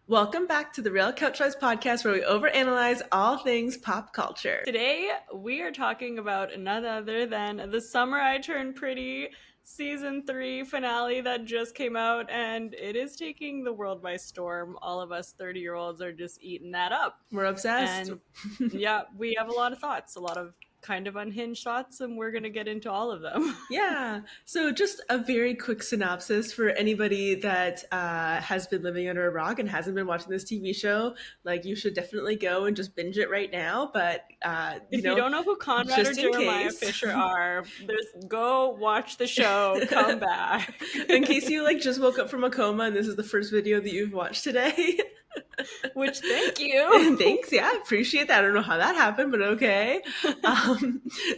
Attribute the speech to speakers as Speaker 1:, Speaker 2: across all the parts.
Speaker 1: Welcome back to the Real Couchwives podcast, where we overanalyze all things pop culture.
Speaker 2: Today, we are talking about none other than The Summer I Turned Pretty season 3 finale that just came out, and it is taking the world by storm. All of us 30-year-olds are just eating that up.
Speaker 1: We're obsessed.
Speaker 2: And yeah, we have a lot of thoughts, a lot of kind of unhinged thoughts, and we're going to get into all of them.
Speaker 1: Yeah. So, just a very quick synopsis for anybody that has been living under a rock and hasn't been watching this TV show. Like, you should definitely go and just binge it right now. But
Speaker 2: If you don't know who Conrad or
Speaker 1: just in
Speaker 2: Jeremiah
Speaker 1: case.
Speaker 2: Fisher are, go watch the show, come back.
Speaker 1: In case you just woke up from a coma and this is the first video that you've watched today.
Speaker 2: Which, thank you.
Speaker 1: Thanks. Yeah, appreciate that. I don't know how that happened, but okay.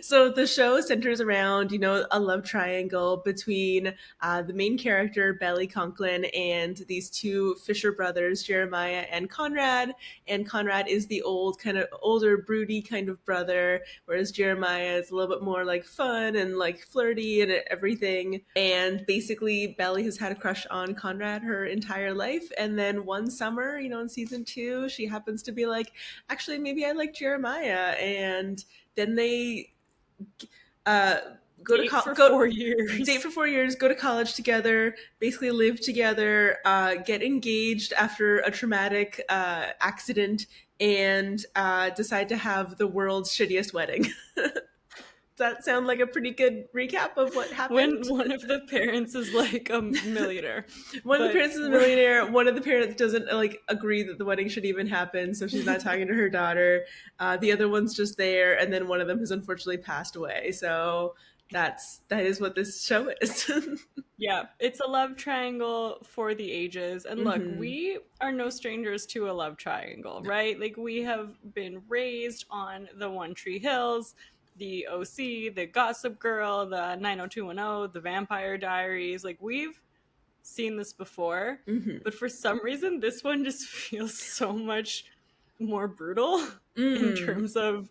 Speaker 1: So the show centers around, a love triangle between the main character, Belly Conklin, and these two Fisher brothers, Jeremiah and Conrad. And Conrad is the older, broody kind of brother, whereas Jeremiah is a little bit more fun and flirty and everything. And basically, Belly has had a crush on Conrad her entire life. And then one summer, in season 2, she happens to be like, actually, maybe I like Jeremiah. And then they
Speaker 2: Date for 4 years.
Speaker 1: Date for 4 years, go to college together, basically live together, get engaged after a traumatic accident, and decide to have the world's shittiest wedding. Does that sound like a pretty good recap of what happened?
Speaker 2: When one of the parents is like a millionaire.
Speaker 1: One of the parents is a millionaire. One of the parents doesn't agree that the wedding should even happen, so she's not talking to her daughter. The other one's just there, and then one of them has unfortunately passed away. So that is what this show is.
Speaker 2: Yeah, it's a love triangle for the ages. And look, we are no strangers to a love triangle, right? Like, we have been raised on the One Tree Hills, the OC, the Gossip Girl, the 90210, the Vampire Diaries. Like, we've seen this before, but for some reason this one just feels so much more brutal in terms of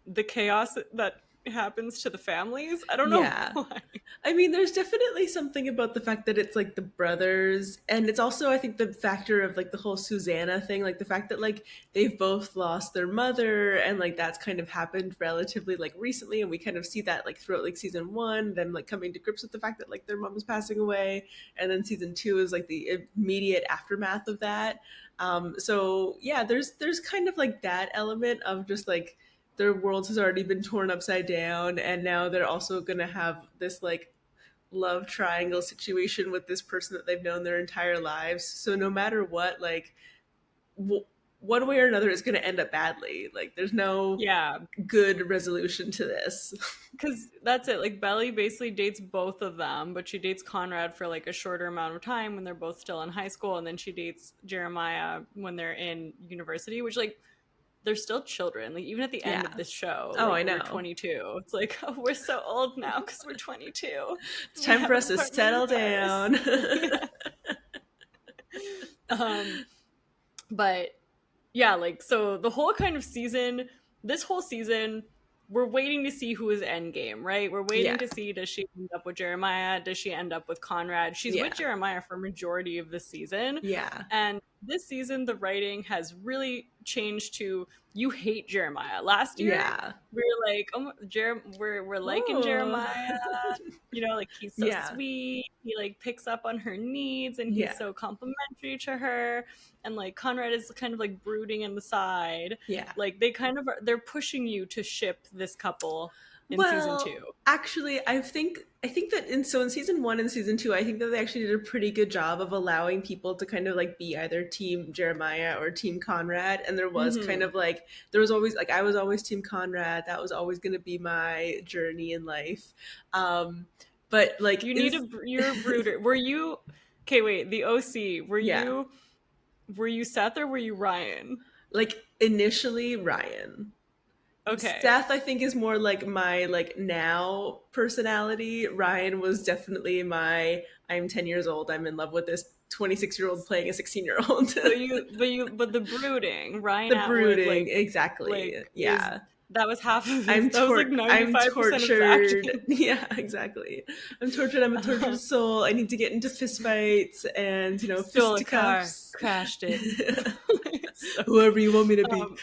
Speaker 2: the chaos that happens to the families. I don't know why.
Speaker 1: I mean, there's definitely something about the fact that it's the brothers, and it's also, I think, the factor of the whole Susanna thing, the fact that they've both lost their mother, and that's kind of happened relatively recently, and we kind of see that throughout season 1, them coming to grips with the fact that their mom is passing away, and then season 2 is the immediate aftermath of that. So yeah, there's kind of that element of just their world has already been torn upside down, and now they're also going to have this love triangle situation with this person that they've known their entire lives. So no matter what, one way or another is going to end up badly. There's no good resolution to this.
Speaker 2: Because that's it. Belly basically dates both of them, but she dates Conrad for a shorter amount of time when they're both still in high school, and then she dates Jeremiah when they're in university, which they're still children. Even at the end of this show,
Speaker 1: I know,
Speaker 2: we're 22. It's oh, we're so old now because we're 22.
Speaker 1: It's time for us to settle down.
Speaker 2: But yeah, so the whole kind of season, this whole season, we're waiting to see who is endgame, right? We're waiting to see, does she end up with Jeremiah? Does she end up with Conrad? She's with Jeremiah for majority of the season.
Speaker 1: Yeah.
Speaker 2: And this season, the writing has really changed to, you hate Jeremiah. Last year, we were like, oh, we're liking Jeremiah. He's so sweet. He picks up on her needs, and he's so complimentary to her. And Conrad is kind of brooding in the side.
Speaker 1: Yeah.
Speaker 2: They kind of they're pushing you to ship this couple in season 2.
Speaker 1: Actually, I think that in season 1 and season 2, I think that they actually did a pretty good job of allowing people to kind of be either team Jeremiah or team Conrad. And there was kind of there was always I was always team Conrad. That was always going to be my journey in life. But
Speaker 2: you're a brooder. Were you, okay, wait, the OC, were you Seth or were you Ryan?
Speaker 1: Initially Ryan.
Speaker 2: Okay.
Speaker 1: Seth, I think, is more my now personality. Ryan was definitely my, I'm 10 years old, I'm in love with this 26-year-old playing a 16-year-old.
Speaker 2: But the brooding, Ryan.
Speaker 1: The brooding, exactly.
Speaker 2: That was half of
Speaker 1: I'm
Speaker 2: his. That was like
Speaker 1: I'm
Speaker 2: 95% of his
Speaker 1: tortured.
Speaker 2: acting.
Speaker 1: Yeah, exactly. I'm tortured. I'm a tortured soul. I need to get into fistfights and,
Speaker 2: Stole a car,
Speaker 1: fisticuffs.
Speaker 2: crashed it. It's so good.
Speaker 1: Whoever you want me to be.
Speaker 2: Um,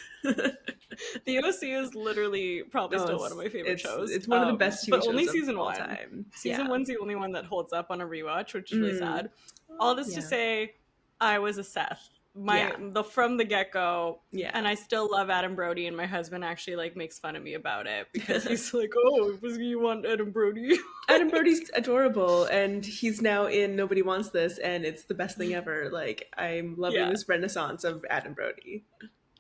Speaker 2: the OC is literally probably
Speaker 1: No,
Speaker 2: still one of my favorite shows.
Speaker 1: it's one of the best
Speaker 2: But
Speaker 1: TV
Speaker 2: only
Speaker 1: shows of
Speaker 2: season
Speaker 1: all
Speaker 2: one.
Speaker 1: time.
Speaker 2: Season
Speaker 1: Yeah.
Speaker 2: one's the only one that holds up on a rewatch, which is really
Speaker 1: Mm.
Speaker 2: sad. All this to
Speaker 1: Yeah.
Speaker 2: say, I was a Seth.
Speaker 1: Yeah.
Speaker 2: From the get go,
Speaker 1: Yeah.
Speaker 2: and I still love Adam Brody, and my husband actually like makes fun of me about it because he's like, "Oh, you want Adam Brody?"
Speaker 1: Adam Brody's adorable, and he's now in Nobody Wants This, and it's the best thing ever. Like, I'm loving
Speaker 2: Yeah,
Speaker 1: this renaissance of Adam Brody.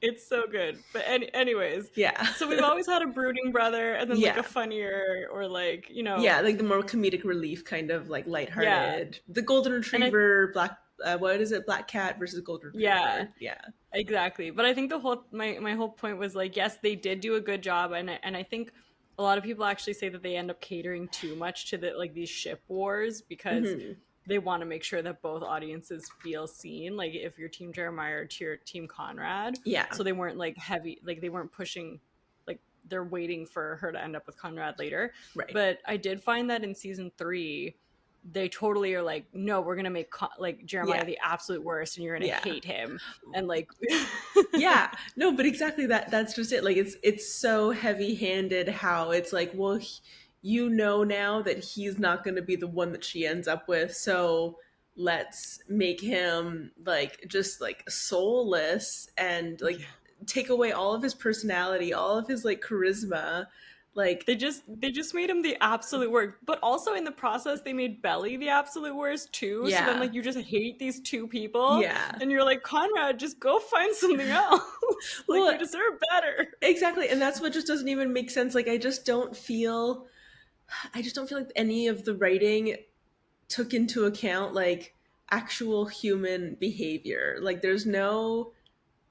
Speaker 2: it's so good. But anyways,
Speaker 1: Yeah.
Speaker 2: so we've always had a brooding brother, and then like a
Speaker 1: Yeah.
Speaker 2: funnier or like
Speaker 1: Yeah, like the more comedic relief, kind of like
Speaker 2: yeah,
Speaker 1: lighthearted. The Golden
Speaker 2: and
Speaker 1: Retriever, what is it? Black Cat versus Golden
Speaker 2: yeah.
Speaker 1: Retriever. Yeah.
Speaker 2: Exactly. But I think the whole my whole point was like, yes, they did do a good job, and I think a lot of people actually say that they end up catering too much to the like these ship wars because
Speaker 1: Hmm.
Speaker 2: they want to make sure that both audiences feel seen. Like if you're Team Jeremiah or Team Conrad,
Speaker 1: Yeah.
Speaker 2: so they weren't like heavy, like they weren't pushing, like they're waiting for her to end up with Conrad later.
Speaker 1: Right.
Speaker 2: But I did find that in season 3 they totally are like, no, we're gonna make like Jeremiah
Speaker 1: Yeah.
Speaker 2: the absolute worst, and you're gonna
Speaker 1: Yeah.
Speaker 2: hate him, and like,
Speaker 1: Yeah. No, but exactly that's just it. Like it's so heavy-handed how it's like, well, now that he's not going to be the one that she ends up with, so let's make him like just like soulless and like
Speaker 2: yeah.
Speaker 1: take away all of his personality, all of his like charisma. Like,
Speaker 2: They just made him the absolute worst, but also in the process they made Belly the absolute worst too. So then
Speaker 1: yeah.
Speaker 2: like you just hate these two people,
Speaker 1: Yeah.
Speaker 2: and you're like, Conrad, just go find something else. Like you
Speaker 1: Well,
Speaker 2: deserve better.
Speaker 1: exactly. And that's what just doesn't even make sense. Like I just don't feel like any of the writing took into account like actual human behavior. Like there's no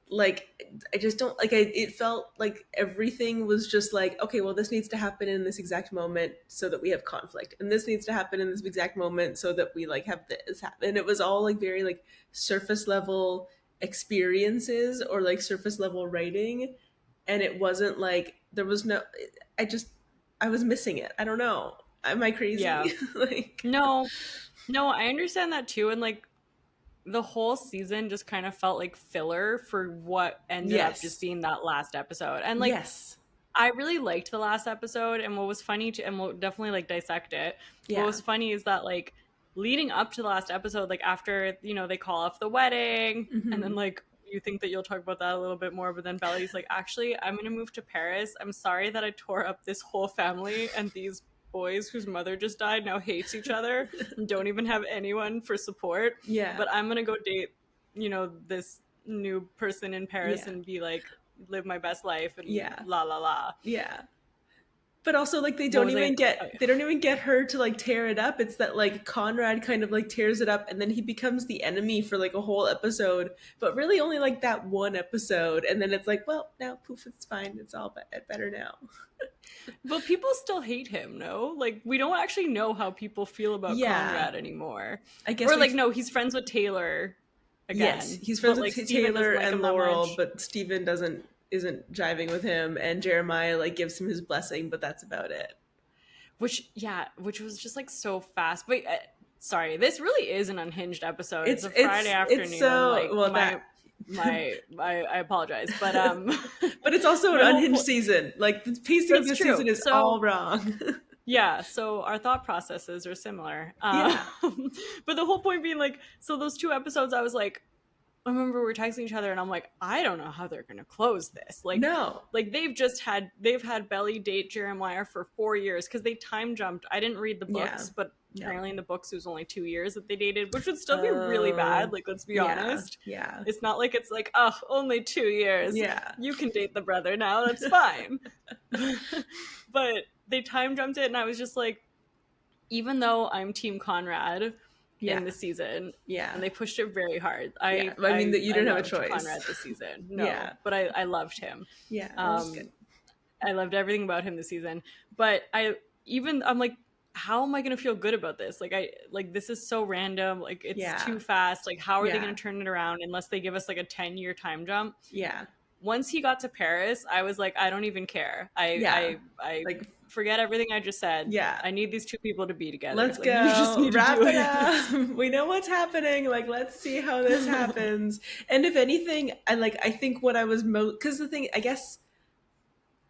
Speaker 1: like I just don't like it felt like everything was just like, okay, well, this needs to happen in this exact moment so that we have conflict, and this needs to happen in this exact moment so that we like have this happen. And it was all like very like surface level experiences or like surface level writing, and it wasn't like there was no I just I was missing it. I don't know, am I
Speaker 2: Yeah.
Speaker 1: crazy? Like,
Speaker 2: No, no, I understand that too. And like the whole season just kind of felt like filler for what ended up just
Speaker 1: yes,
Speaker 2: being that last episode. And like
Speaker 1: yes,
Speaker 2: I really liked the last episode, and what was funny to, and we'll definitely like dissect it. What
Speaker 1: yeah,
Speaker 2: was funny is that like leading up to the last episode, like after they call off the wedding, and then
Speaker 1: hmm,
Speaker 2: like you think that you'll talk about that a little bit more, but then Belly's like, actually, I'm gonna move to Paris. I'm sorry that I tore up this whole family, and these boys whose mother just died now hates each other and don't even have anyone for support.
Speaker 1: yeah,
Speaker 2: But I'm gonna go date, this new person in Paris
Speaker 1: yeah,
Speaker 2: and be like live my best life and
Speaker 1: yeah,
Speaker 2: la la la.
Speaker 1: yeah. But also like
Speaker 2: What was I gonna oh,
Speaker 1: they don't even get her to like tear it up. It's that like Conrad kind of like tears it up and then he becomes the enemy for like a whole episode, but really only like that one episode, and then it's like, well, now poof, it's fine, it's all better now.
Speaker 2: but people still hate him, no? Like we don't actually know how people feel about
Speaker 1: Yeah,
Speaker 2: Conrad anymore.
Speaker 1: I guess
Speaker 2: Or like no, he's friends with Taylor
Speaker 1: yes,
Speaker 2: again.
Speaker 1: he's friends
Speaker 2: But
Speaker 1: with
Speaker 2: like Steven
Speaker 1: Taylor
Speaker 2: doesn't like
Speaker 1: and
Speaker 2: him that
Speaker 1: Laurel,
Speaker 2: much.
Speaker 1: but Steven isn't jiving with him, and Jeremiah like gives him his blessing, but that's about it.
Speaker 2: Which was just like so fast. But sorry, this really is an unhinged episode. It's a Friday
Speaker 1: It's
Speaker 2: afternoon.
Speaker 1: so
Speaker 2: Like
Speaker 1: well that
Speaker 2: I apologize, but
Speaker 1: but it's also an
Speaker 2: my whole
Speaker 1: unhinged
Speaker 2: point.
Speaker 1: season. Like the pacing of
Speaker 2: That's
Speaker 1: this
Speaker 2: true.
Speaker 1: season is all
Speaker 2: So
Speaker 1: wrong.
Speaker 2: yeah, so our thought processes are similar.
Speaker 1: Yeah.
Speaker 2: But the whole point being like, so those two episodes, I was like, I remember we were texting each other, and I'm like, I don't know how they're gonna close this.
Speaker 1: No.
Speaker 2: Like they've had Belly date Jeremiah for 4 years because they time jumped. I didn't read the
Speaker 1: Yeah.
Speaker 2: books, but
Speaker 1: No.
Speaker 2: apparently in the books it was only 2 years that they dated, which would still be really
Speaker 1: Oh.
Speaker 2: bad. Like let's be
Speaker 1: Yeah.
Speaker 2: honest.
Speaker 1: Yeah.
Speaker 2: It's not like it's like, oh, only 2 years.
Speaker 1: Yeah.
Speaker 2: You can date the brother now. That's fine. But they time jumped it, and I was just like, even though I'm Team Conrad
Speaker 1: Yeah.
Speaker 2: in the season,
Speaker 1: Yeah.
Speaker 2: and they pushed it very hard.
Speaker 1: Yeah. I mean that you didn't have a
Speaker 2: loved
Speaker 1: choice.
Speaker 2: Conrad this season. No,
Speaker 1: Yeah.
Speaker 2: but I loved him.
Speaker 1: Yeah. That was
Speaker 2: Um,
Speaker 1: good.
Speaker 2: I loved everything about him this season. But I'm like, how am I gonna feel good about this? Like this is so random. Like it's
Speaker 1: Yeah.
Speaker 2: too fast. Like how are they
Speaker 1: Yeah.
Speaker 2: gonna turn it around unless they give us like a 10-year time jump?
Speaker 1: Yeah.
Speaker 2: once he got to Paris, I was like, I don't even care.
Speaker 1: Yeah.
Speaker 2: I
Speaker 1: Like,
Speaker 2: forget everything I just said.
Speaker 1: yeah.
Speaker 2: I need these two people to be together.
Speaker 1: Let's
Speaker 2: Like, you just
Speaker 1: go.
Speaker 2: need to
Speaker 1: Wrap
Speaker 2: do
Speaker 1: it
Speaker 2: it.
Speaker 1: up. We know what's happening. Like, let's see how this happens. And if anything, I think what I was most, because the thing, I guess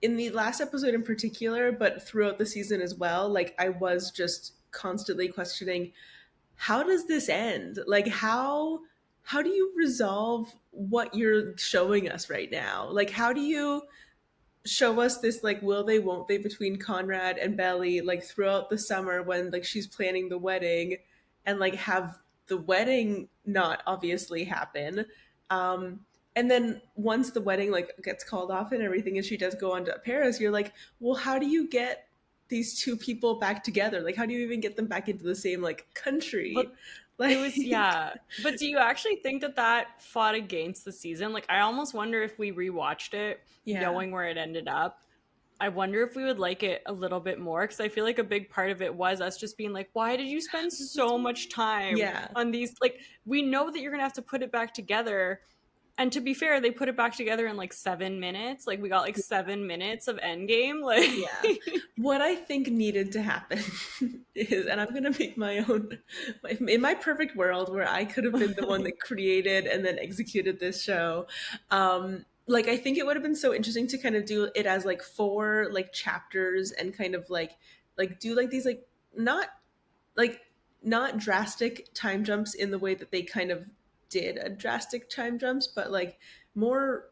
Speaker 1: in the last episode in particular, but throughout the season as well, like I was just constantly questioning, how does this end? Like, how do you resolve what you're showing us right now? Like, how do you show us this, like, will they won't they between Conrad and Belly, like throughout the summer when like she's planning the wedding, and like have the wedding not obviously happen, um and then once the wedding like gets called off and everything and she does go on to Paris, you're like, well, how do you get these two people back together? Like, how do you even get them back into the same like country?
Speaker 2: But it
Speaker 1: Like,
Speaker 2: was, yeah. But do you actually think that that fought against the season? Like, I almost wonder if we rewatched it,
Speaker 1: yeah.
Speaker 2: knowing where it ended up. I wonder if we would like it a little bit more, because I feel like a big part of it was us just being like, why did you spend so much time
Speaker 1: Yeah.
Speaker 2: on these? Like, we know that you're gonna have to put it back together. And to be fair, they put it back together in like 7 minutes. Like, we got like 7 minutes of Endgame. Like,
Speaker 1: Yeah. What I think needed to happen is, and I'm going to make my own, in my perfect world where I could have been the one that created and then executed this show, like, I think it would have been so interesting to kind of do it as like four like chapters and kind of like do like these like not drastic time jumps in the way that they kind of did a drastic time jumps, but like more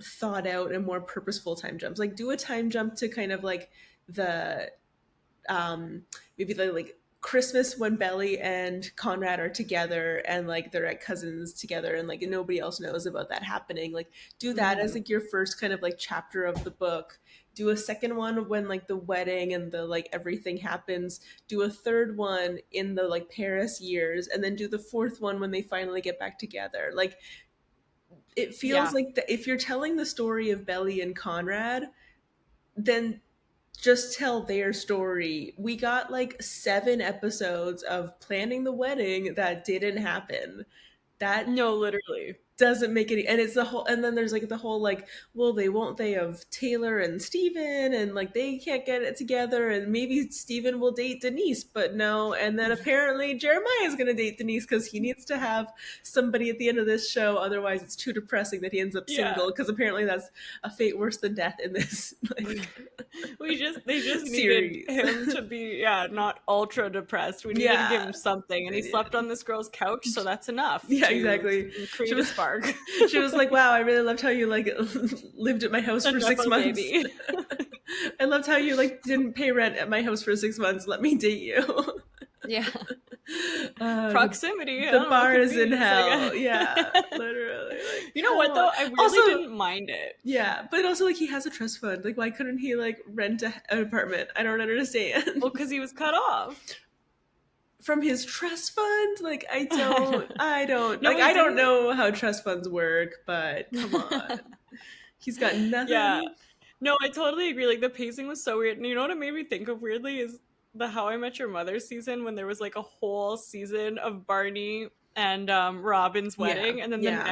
Speaker 1: thought out and more purposeful time jumps. Like, do a time jump to kind of like the um maybe the like Christmas when Belly and Conrad are together and like they're at cousins together and like nobody else knows about that happening. Like, do that as
Speaker 2: mhm.
Speaker 1: like your first kind of like chapter of the book. Do a second one when like the wedding and the like everything happens. Do a third one in the like Paris years, and then do the fourth one when they finally get back together. Like, it feels
Speaker 2: Yeah.
Speaker 1: like if you're telling the story of Belly and Conrad, then just tell their story. We got like 7 episodes of planning the wedding that didn't happen. That
Speaker 2: No, literally.
Speaker 1: doesn't make any, and it's the whole, and then there's like the whole like, well, they won't they of Taylor and Steven, and like they can't get it together, and maybe Steven will date Denise, but no, and then apparently Jeremiah is going to date Denise because he needs to have somebody at the end of this show, otherwise it's too depressing that he ends up
Speaker 2: Yeah.
Speaker 1: single, because apparently that's a fate worse than death in this like
Speaker 2: They just needed
Speaker 1: series.
Speaker 2: him to be, yeah, not ultra depressed. We needed to give
Speaker 1: Yeah,
Speaker 2: him something, and he slept on this girl's couch, so that's enough
Speaker 1: yeah,
Speaker 2: to
Speaker 1: exactly. She
Speaker 2: create a
Speaker 1: was
Speaker 2: spark.
Speaker 1: she was like, wow, I really loved how you like lived at my house
Speaker 2: A
Speaker 1: for 6 months.
Speaker 2: baby.
Speaker 1: I loved how you like didn't pay rent at my house for 6 months. Let me date you.
Speaker 2: Yeah.
Speaker 1: uh,
Speaker 2: Proximity. I
Speaker 1: the
Speaker 2: don't know,
Speaker 1: bar is in
Speaker 2: convenience,
Speaker 1: hell.
Speaker 2: like.
Speaker 1: Yeah, literally. Like,
Speaker 2: You know
Speaker 1: come
Speaker 2: what
Speaker 1: on.
Speaker 2: though? I really
Speaker 1: Also,
Speaker 2: didn't mind it.
Speaker 1: yeah, but also like he has a trust fund. Like, why couldn't he like rent an apartment? I don't understand.
Speaker 2: Well, because he was cut off.
Speaker 1: From his trust fund? Like,
Speaker 2: No,
Speaker 1: like,
Speaker 2: he
Speaker 1: I don't
Speaker 2: didn't.
Speaker 1: know how trust funds work, but come on. He's got
Speaker 2: Yeah.
Speaker 1: nothing.
Speaker 2: No, I totally agree. Like, the pacing was so weird. And you know what it made me think of weirdly is the How I Met Your Mother season, when there was like a whole season of Barney and Robin's
Speaker 1: Yeah,
Speaker 2: wedding, and then
Speaker 1: yeah.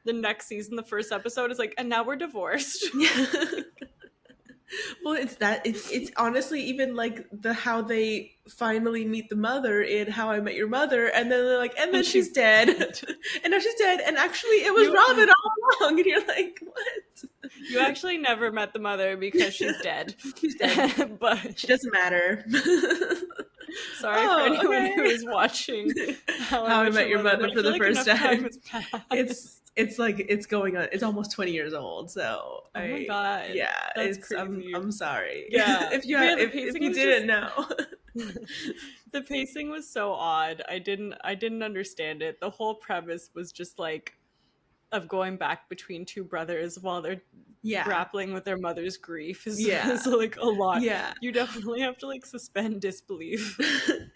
Speaker 2: the next season, the first episode is like, and now we're divorced.
Speaker 1: Yeah. Well, it's honestly even like the how they finally meet the mother in How I Met Your Mother, and then they're like, and then
Speaker 2: And
Speaker 1: she's
Speaker 2: she's
Speaker 1: dead,
Speaker 2: dead.
Speaker 1: and now she's dead, and actually it was
Speaker 2: You
Speaker 1: Robin all along, and you're like, what?
Speaker 2: you actually never met the mother because she's dead.
Speaker 1: She's dead.
Speaker 2: But
Speaker 1: She doesn't matter.
Speaker 2: sorry for
Speaker 1: Oh,
Speaker 2: anyone
Speaker 1: okay.
Speaker 2: who is watching How
Speaker 1: How I Met Your Mother
Speaker 2: but I
Speaker 1: for
Speaker 2: feel
Speaker 1: the
Speaker 2: like
Speaker 1: first
Speaker 2: enough time
Speaker 1: time.
Speaker 2: has passed.
Speaker 1: It's like it's going on. It's almost 20 years old. So
Speaker 2: Oh my god,
Speaker 1: yeah,
Speaker 2: that's
Speaker 1: it's
Speaker 2: crazy.
Speaker 1: I'm sorry.
Speaker 2: Yeah,
Speaker 1: if you
Speaker 2: but yeah,
Speaker 1: have
Speaker 2: the
Speaker 1: if
Speaker 2: pacing
Speaker 1: you
Speaker 2: was
Speaker 1: didn't
Speaker 2: just
Speaker 1: know.
Speaker 2: the pacing was so odd. I didn't understand it. The whole premise was just like of going back between two brothers while they're
Speaker 1: Yeah.
Speaker 2: grappling with their mother's grief is,
Speaker 1: Yeah.
Speaker 2: is like a lot.
Speaker 1: Yeah.
Speaker 2: You definitely have to like suspend disbelief.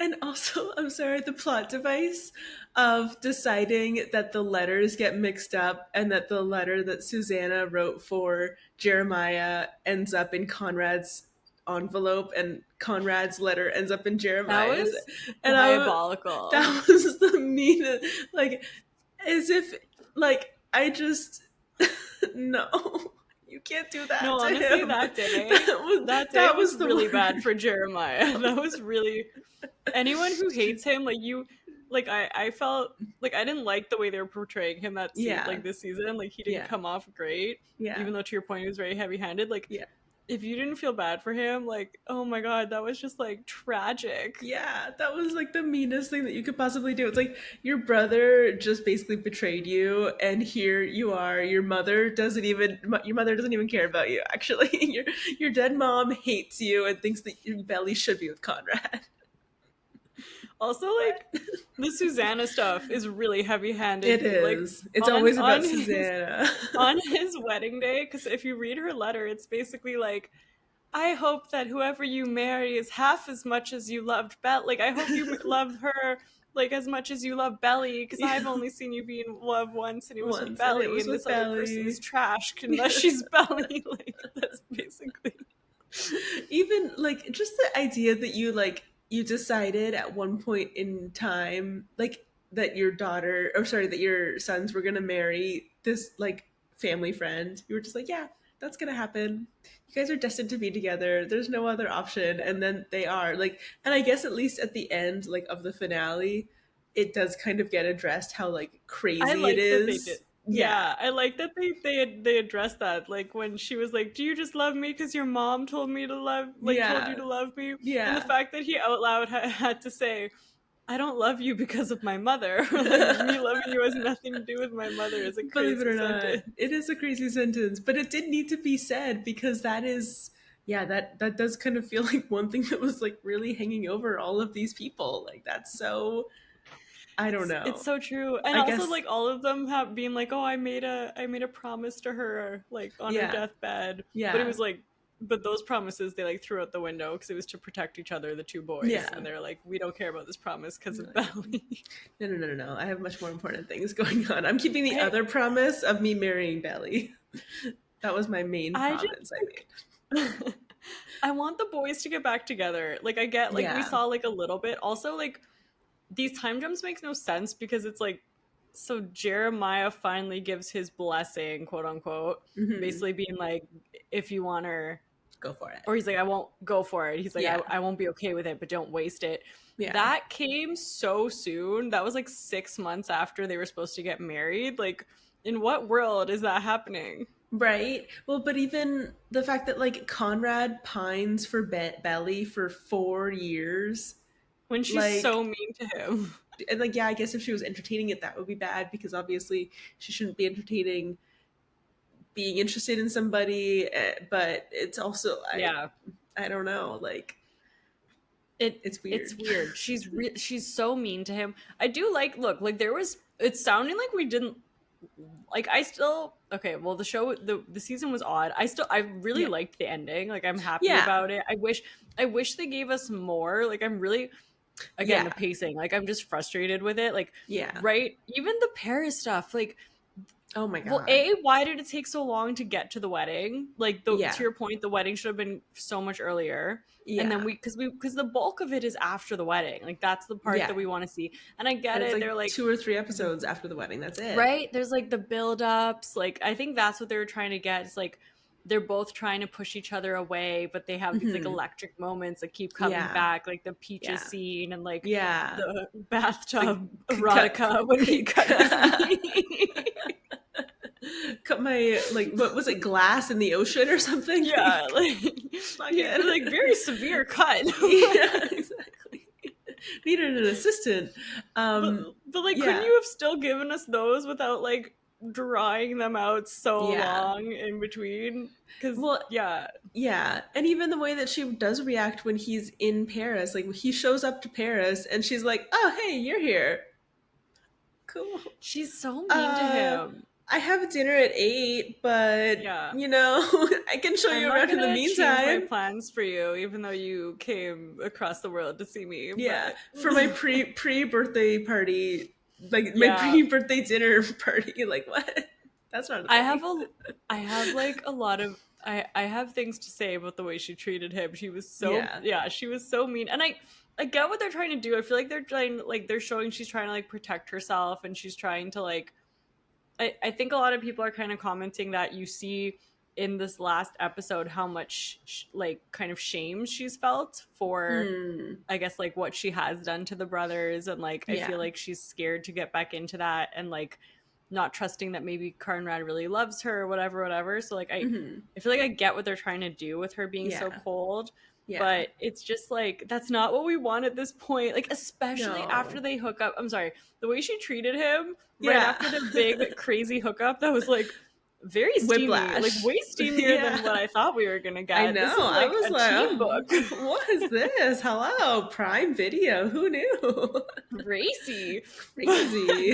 Speaker 1: And also, I'm sorry, the plot device of deciding that the letters get mixed up and that the letter that Susanna wrote for Jeremiah ends up in Conrad's envelope and Conrad's letter ends up in
Speaker 2: That
Speaker 1: Jeremiah's.
Speaker 2: was
Speaker 1: And
Speaker 2: diabolical.
Speaker 1: that was the meanest, like, as if, like, I just. No, you can't do that
Speaker 2: No,
Speaker 1: to
Speaker 2: honestly,
Speaker 1: him.
Speaker 2: that day
Speaker 1: That
Speaker 2: was
Speaker 1: was the
Speaker 2: really bad
Speaker 1: worst.
Speaker 2: for Jeremiah. That was really anyone who hates him, like I felt like I didn't like the way they were portraying him
Speaker 1: Yeah,
Speaker 2: like this season. Like he didn't
Speaker 1: yeah,
Speaker 2: come off great,
Speaker 1: yeah,
Speaker 2: even though to your point he was very heavy-handed. Like
Speaker 1: yeah.
Speaker 2: if you didn't feel bad for him, like oh my god, that was just like tragic.
Speaker 1: Yeah, that was like the meanest thing that you could possibly do. It's like your brother just basically betrayed you, and here you are. Your mother doesn't even care about you. Actually, your dead mom hates you and thinks that your belly should be with Conrad.
Speaker 2: Also,
Speaker 1: What?
Speaker 2: like the Susanna stuff is really
Speaker 1: It
Speaker 2: heavy-handed. Like
Speaker 1: is. It's always about
Speaker 2: on his
Speaker 1: Susanna.
Speaker 2: on his wedding day, because if you read her letter, it's basically like, I hope that whoever you marry is half as much as you loved Belle. Like, I hope you love her like as much as you love Belly, because I've
Speaker 1: Yeah,
Speaker 2: only seen you be in love once, and it was with
Speaker 1: once, and it
Speaker 2: Belly,
Speaker 1: was
Speaker 2: and this
Speaker 1: with
Speaker 2: other person is
Speaker 1: Belly.
Speaker 2: trash unless
Speaker 1: Yeah.
Speaker 2: she's Belly. Like, that's basically.
Speaker 1: Even like just the idea that you decided at one point in time like that your daughter or sorry that your sons were gonna marry this like family friend. You were just like, yeah, that's gonna happen. You guys are destined to be together. There's no other option. And then they are like, and I guess at least at the end like of the finale, it does kind of get addressed how like
Speaker 2: I
Speaker 1: crazy it
Speaker 2: like that they did.
Speaker 1: is. Yeah,
Speaker 2: Yeah, I like that they addressed that. Like when she was like, "Do you just love me because your mom told me to love, like told you
Speaker 1: yeah,
Speaker 2: to love me?" And the
Speaker 1: yeah.
Speaker 2: fact that he out loud had to say, "I don't love you because of my mother." Like me loving you has nothing to do with my mother is a
Speaker 1: Believe it
Speaker 2: crazy
Speaker 1: or not,
Speaker 2: sentence.
Speaker 1: it is a crazy sentence, but it did need to be said because that is, yeah, that does kind of feel like one thing that was like really hanging over all of these people. Like that's so, I don't
Speaker 2: It's
Speaker 1: know.
Speaker 2: so true. And
Speaker 1: I
Speaker 2: also
Speaker 1: guess,
Speaker 2: like all of them have been like, "Oh, I made a promise to her like on her
Speaker 1: yeah,
Speaker 2: deathbed." But it
Speaker 1: yeah,
Speaker 2: was like but those promises they like threw out the window because it was to protect each other, the two boys. And
Speaker 1: yeah.
Speaker 2: they're like, "We don't care about this promise because of
Speaker 1: Like,
Speaker 2: Belly."
Speaker 1: no, no, no, no, no. I have much more important things going on. I'm keeping the
Speaker 2: I
Speaker 1: other promise of me marrying Belly. That was my main
Speaker 2: I just
Speaker 1: promise I made.
Speaker 2: like I want the boys to get back together. Like I get like we
Speaker 1: Yeah.
Speaker 2: saw like a little bit. Also like these time jumps makes no sense because it's like so Jeremiah finally gives his blessing, quote unquote,
Speaker 1: Hmm.
Speaker 2: basically being like, if you want her,
Speaker 1: Go for it.
Speaker 2: or he's like, I won't go for it. He's like,
Speaker 1: Yeah.
Speaker 2: I won't be okay with it, but don't waste it.
Speaker 1: Yeah.
Speaker 2: That came so soon. That was like 6 months after they were supposed to get married. Like, in what world is that happening?
Speaker 1: Right. Well, but even the fact that like Conrad pines for Belly for 4 years,
Speaker 2: When she's
Speaker 1: like,
Speaker 2: so mean to him.
Speaker 1: and like, yeah, I guess if she was entertaining it, that would be bad because obviously she shouldn't be entertaining being interested in somebody. But it's also,
Speaker 2: Yeah.
Speaker 1: I don't know, like, it's
Speaker 2: It's
Speaker 1: weird.
Speaker 2: weird. She's so mean to him. I do like look like there was. It's sounding like we didn't like. I still okay. Well, the season was odd. I really
Speaker 1: Yeah.
Speaker 2: liked the ending. Like I'm happy
Speaker 1: Yeah.
Speaker 2: about it. I wish they gave us more. Like I'm really again
Speaker 1: Yeah.
Speaker 2: the pacing. Like I'm just frustrated with it. Like
Speaker 1: Yeah.
Speaker 2: right even the Paris stuff. Like
Speaker 1: Oh my
Speaker 2: well,
Speaker 1: God.
Speaker 2: why did it take so long to get to the wedding? Like, to
Speaker 1: Yeah.
Speaker 2: your point, the wedding should have been so much earlier. And then
Speaker 1: Yeah.
Speaker 2: because the bulk of it is after the wedding. Like, that's the part
Speaker 1: Yeah.
Speaker 2: that we want to see. And I get
Speaker 1: And it's
Speaker 2: it. They're
Speaker 1: like
Speaker 2: like,
Speaker 1: 2 or 3 episodes after the wedding. That's it.
Speaker 2: right? There's like the build-ups. Like, I think that's what they were trying to get. It's like they're both trying to push each other away, but they have these like
Speaker 1: Hmm.
Speaker 2: electric moments that keep coming
Speaker 1: Yeah.
Speaker 2: back, like the peaches
Speaker 1: Yeah.
Speaker 2: scene and like
Speaker 1: Yeah.
Speaker 2: the
Speaker 1: Like
Speaker 2: bathtub
Speaker 1: cut
Speaker 2: erotica when he cut his knee.
Speaker 1: cut my like what was it, glass in the ocean or something?
Speaker 2: Yeah, like
Speaker 1: Not
Speaker 2: he
Speaker 1: good.
Speaker 2: like very severe cut.
Speaker 1: Yeah, exactly. Needed an assistant.
Speaker 2: but
Speaker 1: Um
Speaker 2: but like couldn't
Speaker 1: yeah.
Speaker 2: you have still given us those without like drawing them out so
Speaker 1: Yeah.
Speaker 2: long in between? Cuz
Speaker 1: Well,
Speaker 2: yeah.
Speaker 1: yeah. And even the way that she does react when he's in Paris, like he shows up to Paris and she's like, "Oh, hey, you're here. Cool.
Speaker 2: She's so mean to
Speaker 1: Uh
Speaker 2: him.
Speaker 1: I have dinner at 8, but
Speaker 2: Yeah.
Speaker 1: I can show
Speaker 2: I'm
Speaker 1: you
Speaker 2: not
Speaker 1: around in the
Speaker 2: gonna change my
Speaker 1: meantime."
Speaker 2: plans for you, even though you came across the world to see me.
Speaker 1: Yeah,
Speaker 2: But
Speaker 1: for my pre birthday party, like my
Speaker 2: yeah,
Speaker 1: pre birthday dinner party. Like what? That's not a
Speaker 2: I have
Speaker 1: thing.
Speaker 2: a I have like a lot of I have things to say about the way she treated him. She was so
Speaker 1: Yeah,
Speaker 2: yeah, she was so mean. And I get what they're trying to do. I feel like they're trying like they're showing she's trying to like protect herself and she's trying to like I think a lot of people are kind of commenting that you see in this last episode how much like kind of shame she's felt for,
Speaker 1: Hmm.
Speaker 2: I guess, like what she has done to the brothers, and like I
Speaker 1: Yeah.
Speaker 2: feel like she's scared to get back into that, and like not trusting that maybe Conrad really loves her or whatever, whatever. So like
Speaker 1: Hmm.
Speaker 2: I feel like I get what they're trying to do with her being so
Speaker 1: Yeah.
Speaker 2: cold,
Speaker 1: Yeah.
Speaker 2: but it's just like that's not what we want at this point. Like especially after
Speaker 1: No.
Speaker 2: they hook up. I'm sorry, the way she treated him right
Speaker 1: Yeah.
Speaker 2: after their big crazy hookup, that was like very steamy, like
Speaker 1: Whiplash.
Speaker 2: way steamier
Speaker 1: Yeah.
Speaker 2: than what I thought we were gonna
Speaker 1: I
Speaker 2: get.
Speaker 1: know.
Speaker 2: This is
Speaker 1: I
Speaker 2: like
Speaker 1: was
Speaker 2: a
Speaker 1: like,
Speaker 2: teen
Speaker 1: oh,
Speaker 2: book.
Speaker 1: what is this? Hello, Prime Video. Who knew?
Speaker 2: Racy. But
Speaker 1: Crazy.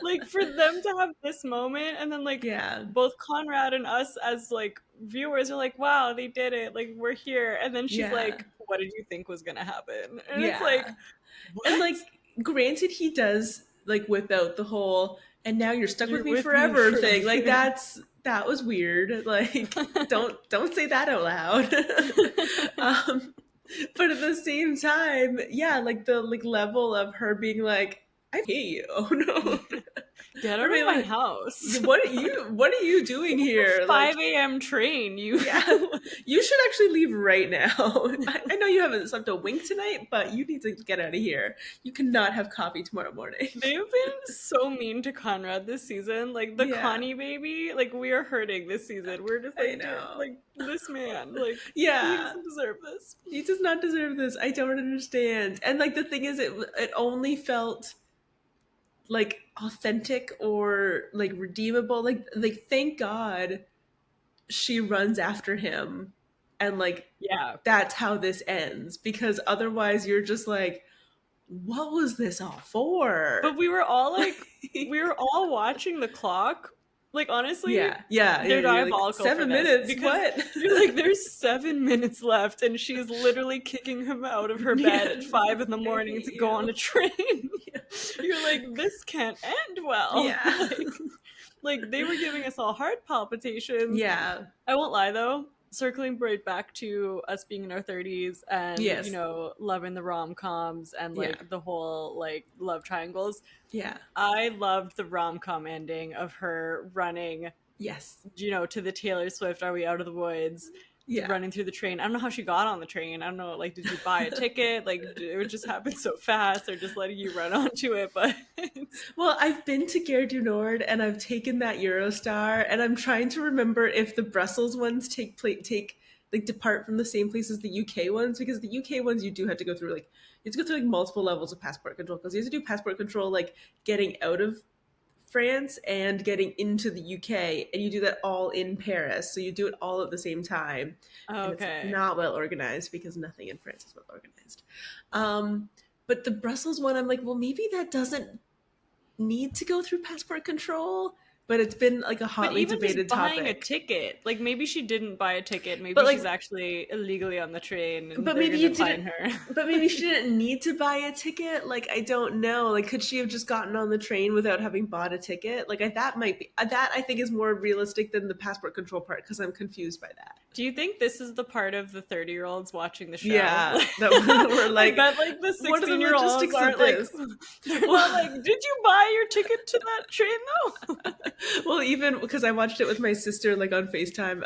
Speaker 2: like for them to have this moment, and then like
Speaker 1: Yeah.
Speaker 2: both Conrad and us as like viewers are like, wow, they did it, like we're here. And then she's
Speaker 1: Yeah.
Speaker 2: like, what did you think was gonna happen? And it's like,
Speaker 1: Yeah. And
Speaker 2: what?
Speaker 1: like, granted, he does like whip out the whole "and now you're stuck with
Speaker 2: You're
Speaker 1: me
Speaker 2: with me
Speaker 1: forever" thing. Like
Speaker 2: forever.
Speaker 1: that was weird. Like, don't say that out loud. um, but at the same time, yeah, like the like level of her being like, "I hate you." Oh no.
Speaker 2: Get
Speaker 1: Or
Speaker 2: out of
Speaker 1: being
Speaker 2: my
Speaker 1: like,
Speaker 2: house.
Speaker 1: what are you doing here? Like,
Speaker 2: 5 a.m. train, you.
Speaker 1: yeah, you should actually leave right now. I know you haven't slept a wink tonight, but you need to get out of here. You cannot have coffee tomorrow morning.
Speaker 2: They've been so mean to Conrad this season. Like the
Speaker 1: Yeah,
Speaker 2: Connie baby, like we are hurting this season. We're just
Speaker 1: I
Speaker 2: like,
Speaker 1: know.
Speaker 2: like this man, like he
Speaker 1: Yeah,
Speaker 2: doesn't deserve this.
Speaker 1: he does not deserve this. I don't understand. And like the thing is, it only felt like authentic or like redeemable. Like thank God she runs after him, and like
Speaker 2: Yeah.
Speaker 1: that's how this ends, because otherwise you're just like, what was this all for?
Speaker 2: But we were all like, we were all watching the clock. Like honestly,
Speaker 1: yeah,
Speaker 2: they're
Speaker 1: you're like,
Speaker 2: diabolical for
Speaker 1: 7
Speaker 2: this
Speaker 1: minutes,
Speaker 2: because
Speaker 1: what?
Speaker 2: you're like, there's 7 minutes left, and she's literally kicking him out of her bed
Speaker 1: Yeah,
Speaker 2: at 5 in the
Speaker 1: I
Speaker 2: morning
Speaker 1: hate
Speaker 2: to go on
Speaker 1: you.
Speaker 2: a train.
Speaker 1: Yeah.
Speaker 2: You're like, this can't end well.
Speaker 1: Yeah.
Speaker 2: Like they were giving us all heart palpitations.
Speaker 1: Yeah.
Speaker 2: I won't lie though, circling right back to us being in our 30s and, you
Speaker 1: Yes.
Speaker 2: know, loving the rom-coms and
Speaker 1: Yeah.
Speaker 2: like the whole like love triangles.
Speaker 1: Yeah.
Speaker 2: I loved the rom-com ending of her running,
Speaker 1: Yes.
Speaker 2: you know, to the Taylor Swift "Are We Out of the Woods,"
Speaker 1: Yeah.
Speaker 2: running through the train. I don't know how she got on the train. I don't know, like, did you buy a ticket? Like, it would just happen so fast. They're just letting you run onto it. But
Speaker 1: Well, I've been to Gare du Nord and I've taken that Eurostar, and I'm trying to remember if the Brussels ones take like depart from the same place as the UK ones, because the UK ones you do have to go through like, you have to go through like multiple levels of passport control, because you have to do passport control like getting out of France and getting into the UK, and you do that all in Paris. So you do it all at the same time, and it's
Speaker 2: okay.
Speaker 1: not well organized because nothing in France is well organized. But the Brussels one, I'm like, well, maybe that doesn't need to go through passport control, but it's been like a
Speaker 2: But
Speaker 1: hotly
Speaker 2: even just
Speaker 1: debated
Speaker 2: buying a
Speaker 1: topic.
Speaker 2: ticket, like maybe she didn't buy a ticket. Maybe
Speaker 1: But
Speaker 2: she's
Speaker 1: like,
Speaker 2: actually illegally on the train and
Speaker 1: but
Speaker 2: they're
Speaker 1: maybe
Speaker 2: gonna
Speaker 1: you
Speaker 2: fine
Speaker 1: didn't.
Speaker 2: her.
Speaker 1: But maybe she didn't need to buy a ticket. Like, I don't know. Like, could she have just gotten on the train without having bought a ticket? Like, that might be that. I think is more realistic than the passport control part, because I'm confused by that.
Speaker 2: Do you think this is the part of the 30-year-olds watching the show?
Speaker 1: Yeah, that we're
Speaker 2: I
Speaker 1: like,
Speaker 2: bet like the
Speaker 1: what are the
Speaker 2: 16-year-olds
Speaker 1: logistics of
Speaker 2: aren't like,
Speaker 1: this?
Speaker 2: they're not like, did you buy your ticket to that train though?
Speaker 1: Well, even because I watched it with my sister like on FaceTime,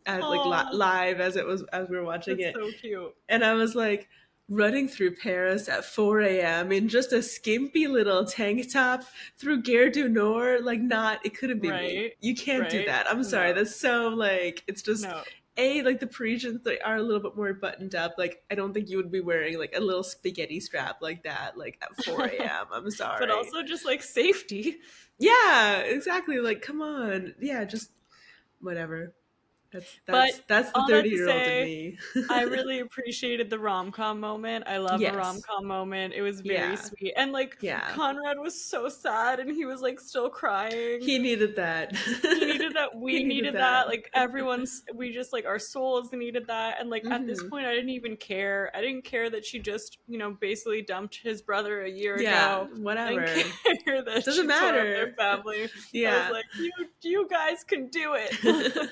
Speaker 1: at like
Speaker 2: Oh,
Speaker 1: live as we were watching
Speaker 2: that's
Speaker 1: it,
Speaker 2: so cute.
Speaker 1: and I was like, running through Paris at 4 a.m. in just a skimpy little tank top through Gare du Nord. Like, not, it couldn't be me.
Speaker 2: Right?
Speaker 1: You can't do
Speaker 2: Right?
Speaker 1: that. I'm sorry.
Speaker 2: No.
Speaker 1: That's so, like, it's just,
Speaker 2: No.
Speaker 1: like the Parisians, they are a little bit more buttoned up. Like, I don't think you would be wearing like a little spaghetti strap like that, like at 4 a.m. I'm
Speaker 2: But
Speaker 1: sorry.
Speaker 2: also just like safety.
Speaker 1: Yeah, exactly. Like, come on. Yeah, just whatever. That's
Speaker 2: But
Speaker 1: that's the
Speaker 2: all that to
Speaker 1: 30-year-old in
Speaker 2: say,
Speaker 1: me.
Speaker 2: I really appreciated the rom-com moment. I love a
Speaker 1: Yes.
Speaker 2: rom-com moment. It was very
Speaker 1: Yeah.
Speaker 2: sweet. And like
Speaker 1: Yeah.
Speaker 2: Conrad was so sad and he was like still crying.
Speaker 1: He needed that.
Speaker 2: He needed that,
Speaker 1: He
Speaker 2: we
Speaker 1: needed
Speaker 2: needed
Speaker 1: that.
Speaker 2: that, like everyone's, we just like our souls needed that. And like at this
Speaker 1: Hmm.
Speaker 2: point I didn't even care. I didn't care that she just, you know, basically dumped his brother a year
Speaker 1: Yeah,
Speaker 2: ago. I
Speaker 1: whatever.
Speaker 2: didn't care that
Speaker 1: Doesn't
Speaker 2: she tore up their
Speaker 1: matter.
Speaker 2: family. I was
Speaker 1: Yeah.
Speaker 2: like, you guys can do it.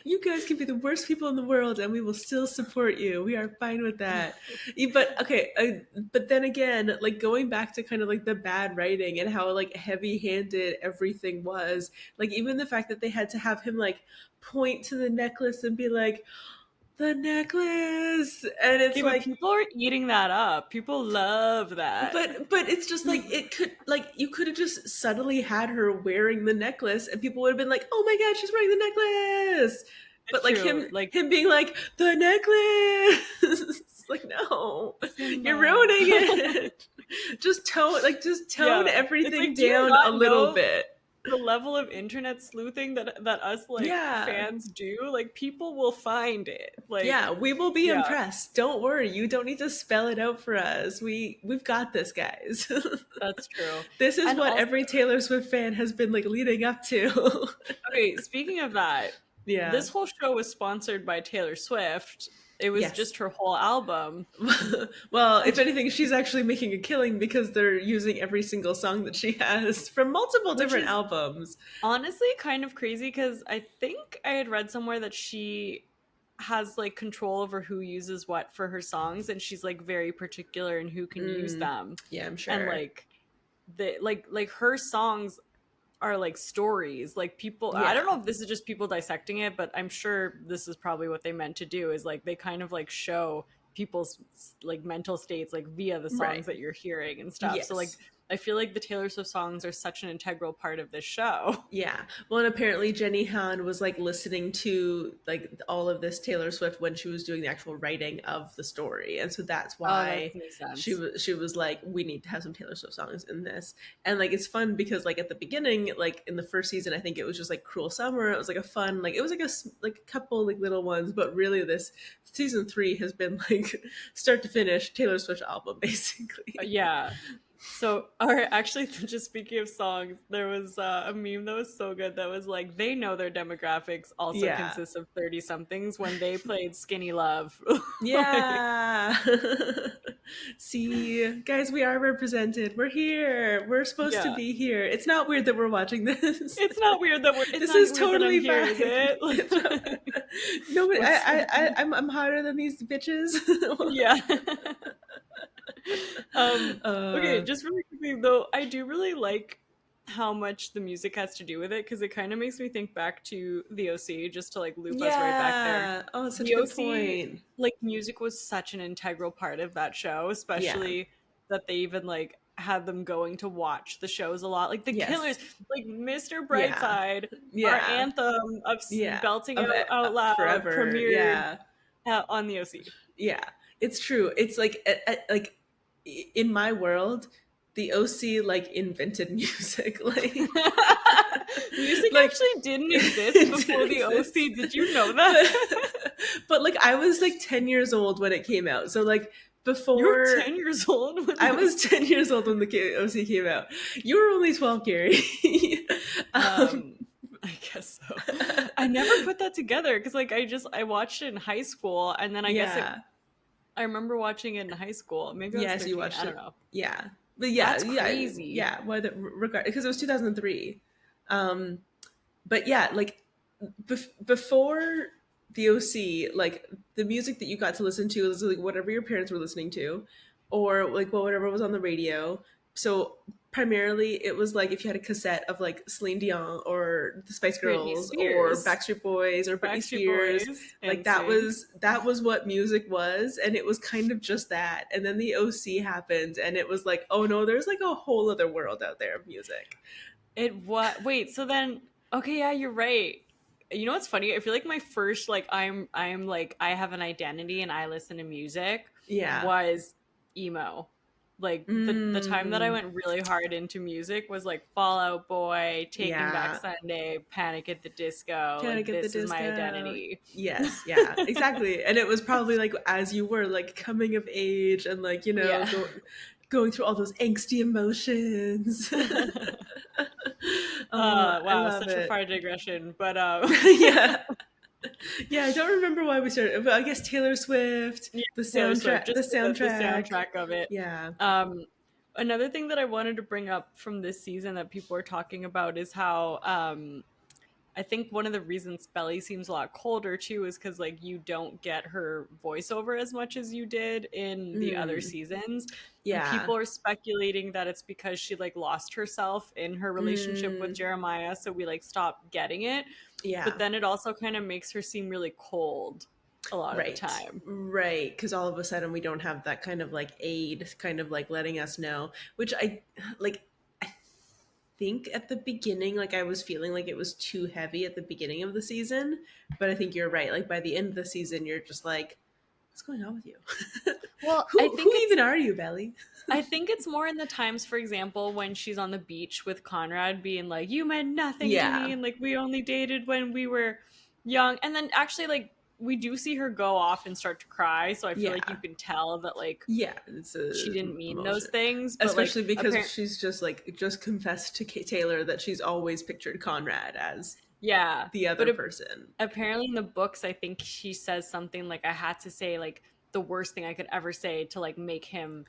Speaker 1: You guys can be the worst people in the world and we will still support you. We are fine with that. But okay, but then again, like going back to kind of like the bad writing and how like heavy-handed everything was, like even the fact that they had to have him like point to the necklace and be like, the necklace, and it's
Speaker 2: Okay, but
Speaker 1: like,
Speaker 2: people are eating that up. People love that.
Speaker 1: but it's just like it could, like you could have just subtly had her wearing the necklace and people would have been like, oh my god, she's wearing the necklace. But
Speaker 2: It's
Speaker 1: like
Speaker 2: true. Like
Speaker 1: him being like, the necklace, it's like, no, you're
Speaker 2: Simba.
Speaker 1: ruining it. Just tone
Speaker 2: Yeah. It's
Speaker 1: everything
Speaker 2: like, do you
Speaker 1: down a
Speaker 2: not
Speaker 1: little
Speaker 2: know
Speaker 1: bit.
Speaker 2: the level of internet sleuthing that us like
Speaker 1: Yeah.
Speaker 2: fans do? Like people will find it.
Speaker 1: Yeah,
Speaker 2: Like
Speaker 1: we will be
Speaker 2: yeah,
Speaker 1: impressed. Don't worry, you don't need to spell it out for us. We've got this, guys.
Speaker 2: that's true.
Speaker 1: This is
Speaker 2: And
Speaker 1: what
Speaker 2: also,
Speaker 1: every Taylor Swift fan has been like leading up to.
Speaker 2: okay, speaking of that,
Speaker 1: Yeah.
Speaker 2: this whole show was sponsored by Taylor Swift. It was
Speaker 1: Yes.
Speaker 2: just her whole album,
Speaker 1: Well, if
Speaker 2: which
Speaker 1: anything, she's actually making a killing because they're using every single song that she has from multiple
Speaker 2: which
Speaker 1: different
Speaker 2: is
Speaker 1: albums.
Speaker 2: honestly kind of crazy because I think I had read somewhere that she has like control over who uses what for her songs, and she's like very particular in who can use
Speaker 1: Mm,
Speaker 2: them.
Speaker 1: yeah, I'm
Speaker 2: And
Speaker 1: sure.
Speaker 2: like the like her songs are like stories. Like people, I don't
Speaker 1: Yeah.
Speaker 2: know if this is just people dissecting it, but I'm sure this is probably what they meant to do, is like they kind of like show people's like mental states like via the
Speaker 1: Right.
Speaker 2: songs that you're hearing and stuff. So like
Speaker 1: Yes.
Speaker 2: I feel like the Taylor Swift songs are such an integral part of this show.
Speaker 1: Yeah. Well, and apparently Jenny Han was like listening to like all of this Taylor Swift when she was doing the actual writing of the story. And so that's
Speaker 2: Oh, that
Speaker 1: why
Speaker 2: makes sense.
Speaker 1: she was like, we need to have some Taylor Swift songs in this. And like it's fun because like at the beginning, like in the first season, I think it was just like Cruel Summer. It was like a fun, like it was like like a couple like little ones, but really this season 3 has been like start to finish Taylor Swift album basically.
Speaker 2: Yeah. So, or actually, just speaking of songs, there was a meme that was so good that was like, they know their demographics also
Speaker 1: Yeah.
Speaker 2: consists of 30 somethings when they played Skinny Love. Like,
Speaker 1: Yeah. See, guys, we are represented. We're here. We're supposed to
Speaker 2: yeah.
Speaker 1: be here. It's not weird that we're watching this.
Speaker 2: It's not weird that it's
Speaker 1: This
Speaker 2: not
Speaker 1: is
Speaker 2: weird that I'm
Speaker 1: totally
Speaker 2: here, is
Speaker 1: fine.
Speaker 2: it?
Speaker 1: It's not, nobody.
Speaker 2: What's
Speaker 1: I'm hotter than these bitches.
Speaker 2: yeah. Okay,
Speaker 1: uh,
Speaker 2: just really quickly though, I do really like how much the music has to do with it because it kind of makes me think back to the OC, just to like loop us right back there.
Speaker 1: yeah. Oh, such a
Speaker 2: The
Speaker 1: good
Speaker 2: OC,
Speaker 1: point.
Speaker 2: like music was such an integral part of that show,
Speaker 1: Yeah.
Speaker 2: especially that they even like had them going to watch the shows a lot. Like the Killers,
Speaker 1: Yes.
Speaker 2: like Mr.
Speaker 1: Yeah.
Speaker 2: Brightside, our
Speaker 1: Yeah.
Speaker 2: anthem of
Speaker 1: Yeah.
Speaker 2: belting
Speaker 1: Of
Speaker 2: out loud,
Speaker 1: forever.
Speaker 2: premiered
Speaker 1: Yeah.
Speaker 2: on the OC.
Speaker 1: Yeah, it's true. It's like like in my world, the OC like invented music. Like
Speaker 2: Music
Speaker 1: like
Speaker 2: actually didn't exist
Speaker 1: it
Speaker 2: before
Speaker 1: didn't
Speaker 2: the
Speaker 1: exist.
Speaker 2: OC. Did you know that?
Speaker 1: But like I was like 10 years old when it came out. So like
Speaker 2: You were
Speaker 1: before
Speaker 2: 10 years old when
Speaker 1: I
Speaker 2: the
Speaker 1: was
Speaker 2: OC.
Speaker 1: 10 years old when the OC came out. You were only 12, Gary. um,
Speaker 2: Um, I guess so. I never put that together because, like, I watched it in high school, and then I guess
Speaker 1: yeah.
Speaker 2: I remember watching it in high school. Maybe I was
Speaker 1: Yes, you
Speaker 2: 13.
Speaker 1: watched
Speaker 2: I don't
Speaker 1: it.
Speaker 2: know.
Speaker 1: Yeah. But yeah,
Speaker 2: That's crazy.
Speaker 1: yeah. Whether regard because it was 2003. Um, but yeah, like before the OC, like the music that you got to listen to was like whatever your parents were listening to, or like whatever was on the radio. So primarily, it was like if you had a cassette of like Celine Dion or the Spice
Speaker 2: Britney
Speaker 1: Girls or
Speaker 2: Spears,
Speaker 1: Backstreet Boys or Britney
Speaker 2: Backstreet
Speaker 1: Spears,
Speaker 2: Boys,
Speaker 1: like
Speaker 2: and Sync.
Speaker 1: that was what music was, and it was kind of just that. And then the OC happened, and it was like, oh no, there's like a whole other world out there of music.
Speaker 2: It what? Wait, so then okay, yeah, you're right. You know what's funny? I feel like my first like I'm like I have an identity and I listen to music
Speaker 1: Yeah.
Speaker 2: was emo. Like the time that I
Speaker 1: Mm,
Speaker 2: went really hard into music was like Fall Out Boy, Taking Back
Speaker 1: yeah.
Speaker 2: Sunday, Panic at the Disco.
Speaker 1: Panic
Speaker 2: Like
Speaker 1: at the
Speaker 2: this is my
Speaker 1: Disco.
Speaker 2: identity.
Speaker 1: Yes, yeah, exactly. And it was probably like as you were like coming of age and like,
Speaker 2: Yeah.
Speaker 1: going through all those angsty emotions. Oh, I
Speaker 2: Wow,
Speaker 1: love
Speaker 2: such a
Speaker 1: it.
Speaker 2: far digression, but
Speaker 1: Yeah. Yeah, I don't remember why we started, but I guess Taylor Swift,
Speaker 2: yeah, Taylor Swift,
Speaker 1: the
Speaker 2: just the
Speaker 1: soundtrack.
Speaker 2: soundtrack of it.
Speaker 1: Yeah.
Speaker 2: Um, Another thing that I wanted to bring up from this season that people are talking about is how I think one of the reasons Belly seems a lot colder too is because like you don't get her voiceover as much as you did in the other
Speaker 1: Mm,
Speaker 2: seasons. And
Speaker 1: yeah.
Speaker 2: people are speculating that it's because she like lost herself in her relationship with
Speaker 1: Mm,
Speaker 2: Jeremiah, so we like stopped getting it. But
Speaker 1: yeah.
Speaker 2: then it also kind of makes her seem really cold a lot of the
Speaker 1: Right.
Speaker 2: time.
Speaker 1: Right. Because all of a sudden we don't have that kind of like aid, kind of like letting us know, which I like. I think at the beginning, like I was feeling like it was too heavy at the beginning of the season, but I think you're right. Like by the end of the season, you're just like, what's going on with you?
Speaker 2: Well,
Speaker 1: Who even are you, Belly?
Speaker 2: I think it's more in the times, for example, when she's on the beach with Conrad being like, "You meant nothing to
Speaker 1: Yeah.
Speaker 2: me," and like we only dated when we were young. And then actually like we do see her go off and start to cry, so I feel like you
Speaker 1: Yeah.
Speaker 2: can tell that like
Speaker 1: Yeah. It's
Speaker 2: she
Speaker 1: a
Speaker 2: didn't mean those
Speaker 1: emotion.
Speaker 2: things, but like
Speaker 1: Especially because
Speaker 2: apparently
Speaker 1: she's just like, just confessed to Taylor that she's always pictured Conrad as
Speaker 2: yeah,
Speaker 1: the
Speaker 2: but
Speaker 1: other person.
Speaker 2: apparently in the books I think she says something like I had to say like the worst thing I could ever say to like make him,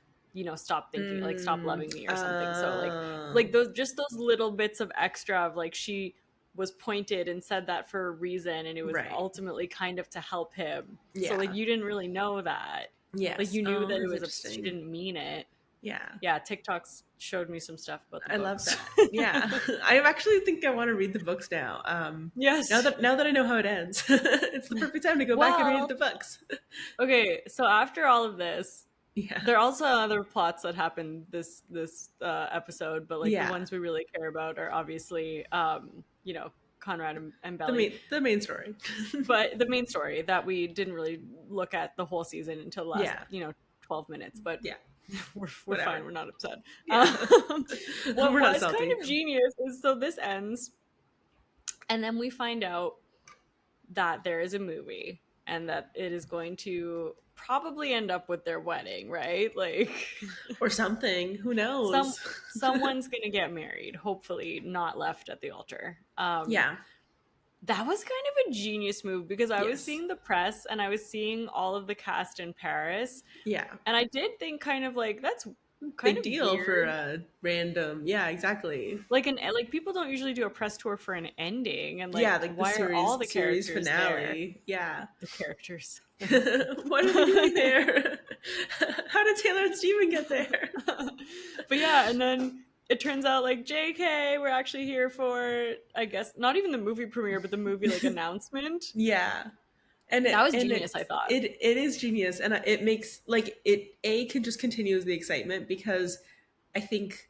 Speaker 2: stop thinking, like stop
Speaker 1: Mm,
Speaker 2: loving me or something. So like those just those little bits of extra of like she was pointed and said that for a reason and it was
Speaker 1: right.
Speaker 2: ultimately kind of to help him. So like
Speaker 1: Yeah.
Speaker 2: you didn't really know that. Like
Speaker 1: Yes.
Speaker 2: you knew
Speaker 1: Oh,
Speaker 2: that it
Speaker 1: that's
Speaker 2: was she
Speaker 1: interesting.
Speaker 2: didn't mean it.
Speaker 1: Yeah.
Speaker 2: Yeah, TikToks showed me some stuff about the
Speaker 1: I love
Speaker 2: books.
Speaker 1: that. Yeah. I actually think I want to read the books now. Now
Speaker 2: Yes.
Speaker 1: that I know how it ends, it's the perfect time to go back and read the
Speaker 2: Well,
Speaker 1: books.
Speaker 2: okay, so after all of this,
Speaker 1: Yeah.
Speaker 2: there are also other plots that happen this episode, but like the
Speaker 1: Yeah.
Speaker 2: ones we really care about are obviously Conrad and Belly.
Speaker 1: The main story.
Speaker 2: But the main story that we didn't really look at the whole season until the last,
Speaker 1: Yeah.
Speaker 2: 12 minutes, but
Speaker 1: Yeah.
Speaker 2: we're
Speaker 1: Whatever.
Speaker 2: fine, we're not upset.
Speaker 1: Yeah.
Speaker 2: What
Speaker 1: We're not
Speaker 2: was kind
Speaker 1: salty.
Speaker 2: of genius is so this ends, and then we find out that there is a movie and that it is going to probably end up with their wedding, right? Like
Speaker 1: Or something. Who
Speaker 2: some
Speaker 1: knows?
Speaker 2: someone's going to get married, hopefully not left at the altar.
Speaker 1: Yeah.
Speaker 2: That was kind of a genius move because I was
Speaker 1: Yes.
Speaker 2: seeing the press and I was seeing all of the cast in Paris
Speaker 1: Yeah.
Speaker 2: and I did think kind of like that's kind
Speaker 1: Big
Speaker 2: of
Speaker 1: deal for
Speaker 2: weird.
Speaker 1: a random. Yeah, exactly.
Speaker 2: Like people don't usually do a press tour for an ending and
Speaker 1: Yeah,
Speaker 2: like
Speaker 1: like the
Speaker 2: why are all the
Speaker 1: series
Speaker 2: characters there?
Speaker 1: finale. Yeah.
Speaker 2: The characters.
Speaker 1: What are they doing there? How did Taylor and Steven get there?
Speaker 2: But yeah, and then it turns out like JK, we're actually here for I guess not even the movie premiere, but the movie like announcement.
Speaker 1: Yeah. And
Speaker 2: That
Speaker 1: it
Speaker 2: was
Speaker 1: and
Speaker 2: genius,
Speaker 1: it
Speaker 2: I thought.
Speaker 1: it is genius, and it makes like it can just continues the excitement because I think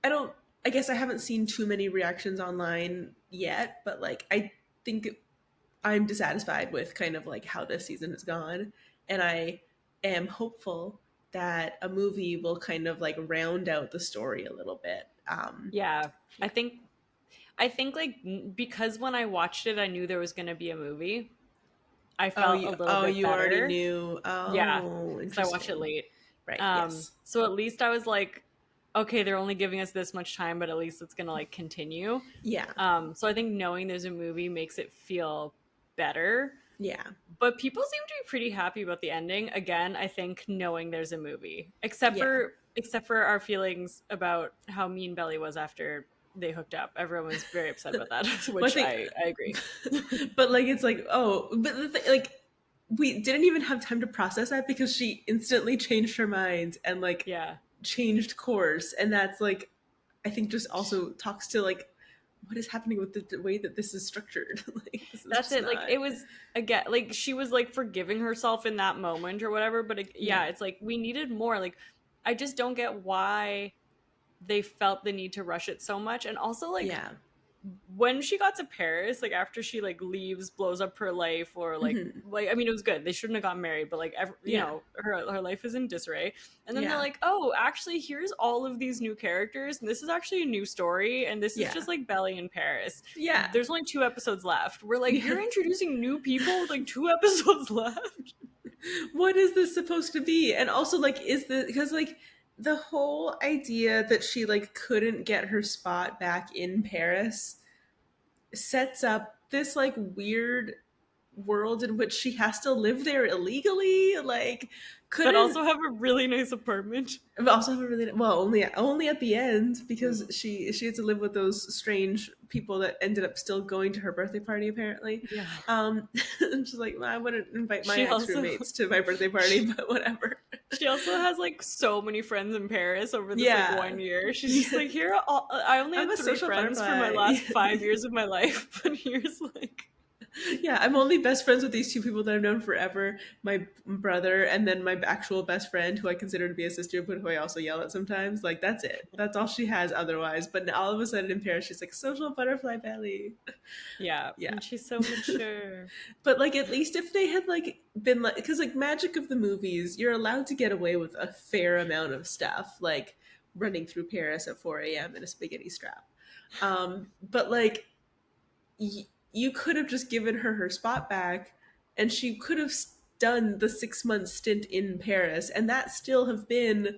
Speaker 1: I don't I guess I haven't seen too many reactions online yet, but like I think I'm dissatisfied with kind of like how this season has gone, and I am hopeful that a movie will kind of like round out the story a little bit.
Speaker 2: Yeah. I
Speaker 1: Yeah.
Speaker 2: think like because when I watched it I knew there was going to be a movie. I felt a little
Speaker 1: Oh
Speaker 2: bit
Speaker 1: you already
Speaker 2: better.
Speaker 1: knew.
Speaker 2: Yeah,
Speaker 1: Oh,
Speaker 2: cuz I watched it
Speaker 1: interesting.
Speaker 2: late.
Speaker 1: Right. Yes.
Speaker 2: So at least I was like okay, they're only giving us this much time, but at least it's going to like continue.
Speaker 1: Yeah.
Speaker 2: So I think knowing there's a movie makes it feel better.
Speaker 1: Yeah.
Speaker 2: But people seem to be pretty happy about the ending. Again, I think knowing there's a movie, except
Speaker 1: Yeah.
Speaker 2: for our feelings about how mean Belly was after they hooked up. Everyone was very upset about that,
Speaker 1: Well, I
Speaker 2: which
Speaker 1: think,
Speaker 2: I agree.
Speaker 1: but like it's like but like we didn't even have time to process that because she instantly changed her mind and like
Speaker 2: Yeah,
Speaker 1: changed course, and that's like I think just also talks to like what is happening with the way that this is structured. Like this is
Speaker 2: that's
Speaker 1: just
Speaker 2: it. Like
Speaker 1: not.
Speaker 2: it was again, like she was like forgiving herself in that moment or whatever. But
Speaker 1: Yeah.
Speaker 2: yeah, it's like we needed more. Like I just don't get why they felt the need to rush it so much, and also like
Speaker 1: Yeah.
Speaker 2: when she got to Paris, like after she like leaves, blows up her life, or
Speaker 1: Hmm.
Speaker 2: like I mean, it was good. They shouldn't have gotten married, but like
Speaker 1: Yeah.
Speaker 2: her life is in disarray. And then they're
Speaker 1: Yeah.
Speaker 2: like, oh, actually, here's all of these new characters, and this is actually a new story, and this is
Speaker 1: Yeah.
Speaker 2: just like Belly in Paris.
Speaker 1: Yeah.
Speaker 2: There's only 2 episodes left. We're like,
Speaker 1: Yeah.
Speaker 2: you're introducing new people with like 2 episodes left.
Speaker 1: What is this supposed to be? And also like is the because like the whole idea that she like couldn't get her spot back in Paris sets up this like weird world in which she has to live there illegally. Like,
Speaker 2: But
Speaker 1: couldn't
Speaker 2: also have a really nice apartment.
Speaker 1: also have a really well only at the end because
Speaker 2: Mm.
Speaker 1: she had to live with those strange people that ended up still going to her birthday party apparently.
Speaker 2: Yeah.
Speaker 1: Um, and she's like, well, I wouldn't invite my
Speaker 2: She
Speaker 1: ex
Speaker 2: also
Speaker 1: roommates to my birthday party,
Speaker 2: she,
Speaker 1: but whatever.
Speaker 2: she also has like so many friends in Paris over this like
Speaker 1: Yeah,
Speaker 2: 1 year. She's just
Speaker 1: yeah.
Speaker 2: like, here I only
Speaker 1: I'm
Speaker 2: had
Speaker 1: a
Speaker 2: three
Speaker 1: social
Speaker 2: friends for my
Speaker 1: butterfly.
Speaker 2: last 5 years of my life, but here's like
Speaker 1: Yeah, I'm only best friends with these two people that I've known forever. My brother and then my actual best friend, who I consider to be a sister, but who I also yell at sometimes. Like, that's it. That's all she has otherwise. But now all of a sudden in Paris, she's like, social butterfly belly.
Speaker 2: yeah,
Speaker 1: Yeah.
Speaker 2: and she's so mature.
Speaker 1: But like, at least if they had like been like, because like magic of the movies, you're allowed to get away with a fair amount of stuff, like running through Paris at 4 a.m. in a spaghetti strap. But like, you could have just given her spot back, and she could have done the 6 month stint in Paris, and that still have been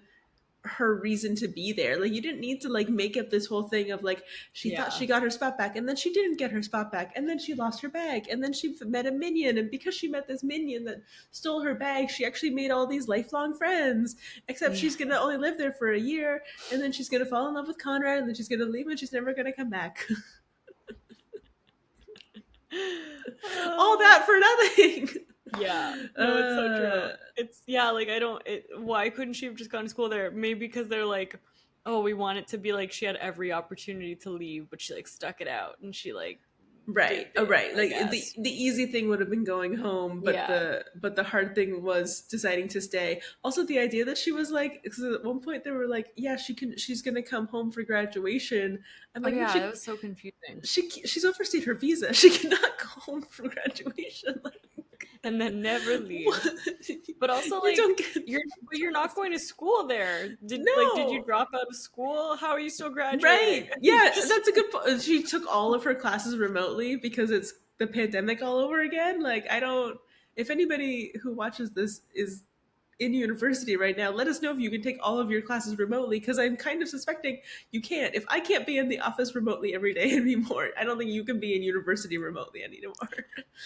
Speaker 1: her reason to be there. Like, you didn't need to like make up this whole thing of like she thought
Speaker 2: Yeah.
Speaker 1: she got her spot back and then she didn't get her spot back and then she lost her bag and then she met a minion, and because she met this minion that stole her bag, she actually made all these lifelong friends, except
Speaker 2: Yeah.
Speaker 1: she's gonna only live there for a year, and then she's gonna fall in love with Conrad, and then she's gonna leave and she's never gonna come back. All that for nothing.
Speaker 2: Yeah, no, it's so true.
Speaker 1: uh
Speaker 2: It's yeah, like I don't. Why couldn't she have just gone to school there? Maybe because they're like, oh, we want it to be like she had every opportunity to leave, but she like stuck it out and she like
Speaker 1: Right,
Speaker 2: did things.
Speaker 1: right.
Speaker 2: I
Speaker 1: Like
Speaker 2: guess.
Speaker 1: the easy thing would have been going home, but
Speaker 2: Yeah.
Speaker 1: the hard thing was deciding to stay. Also, the idea that she was like, 'cause at one point they were like, yeah, she's gonna come home for graduation. I'm
Speaker 2: Oh
Speaker 1: like, no,
Speaker 2: yeah, that was so confusing.
Speaker 1: she's overstayed her visa. She cannot go home for graduation. Like,
Speaker 2: And then never
Speaker 1: what?
Speaker 2: leave. But also
Speaker 1: You
Speaker 2: like
Speaker 1: don't get
Speaker 2: you're not going to school there. Did you
Speaker 1: no.
Speaker 2: drop out of school? How are you still graduating?
Speaker 1: Right. Yeah,
Speaker 2: Just
Speaker 1: that's a good point. She took all of her classes remotely because it's the pandemic all over again. Like, I don't, if anybody who watches this is in university right now, let us know if you can take all of your classes remotely, because I'm kind of suspecting you can't. If I can't be in the office remotely every day anymore, I don't think you can be in university remotely anymore.